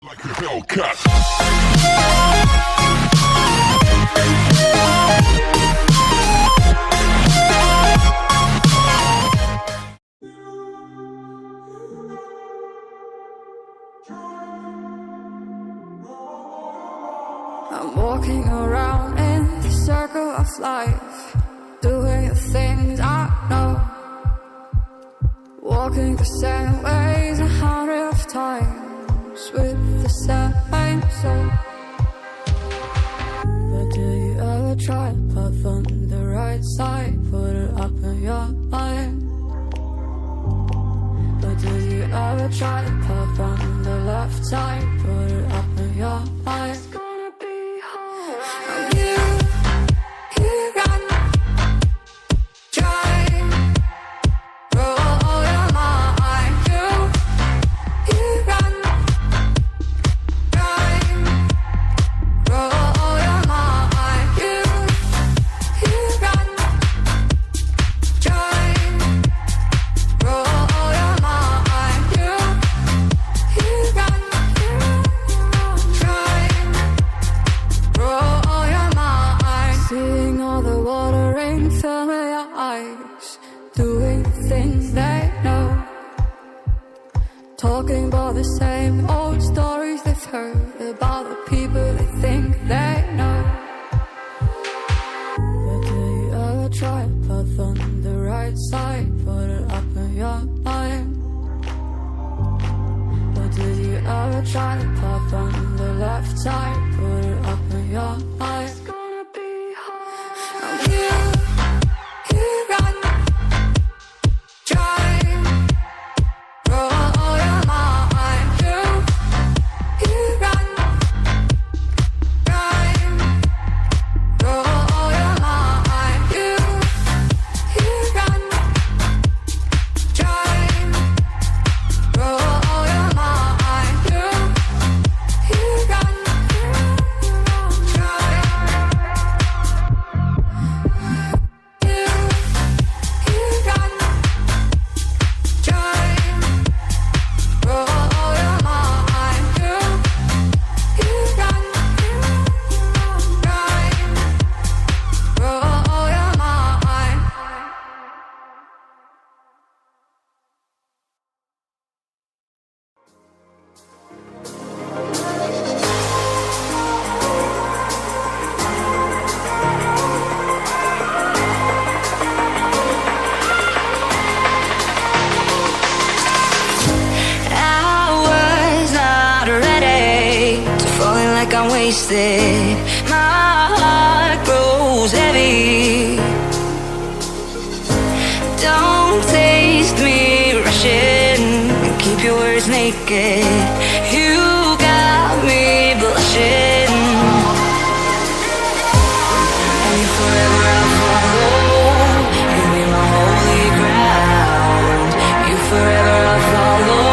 Like a Hellcat. I'm walking around in the circle of life, doing the things I know, walking the same ways 100 of times with the same soul. But do you ever try to path on the right side, put it up in your mind? But do you ever try to path on the left side, put it up in your mind? Doing things they know, talking about the same old stories they've heard about the people they think they know. But do you ever try to path on the right side, put it up in your mind? But do you ever try to path on the left side, put it up in your mind? It's gonna be hard. I'm here, and I'm wasted, my heart grows heavy. Don't taste me rushing, keep your words naked. You got me blushing, and you forever I'll follow. You be my holy ground. You forever I'll follow.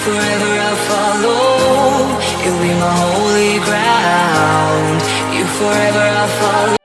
Forever I'll follow. You'll be my holy ground. You forever I'll follow.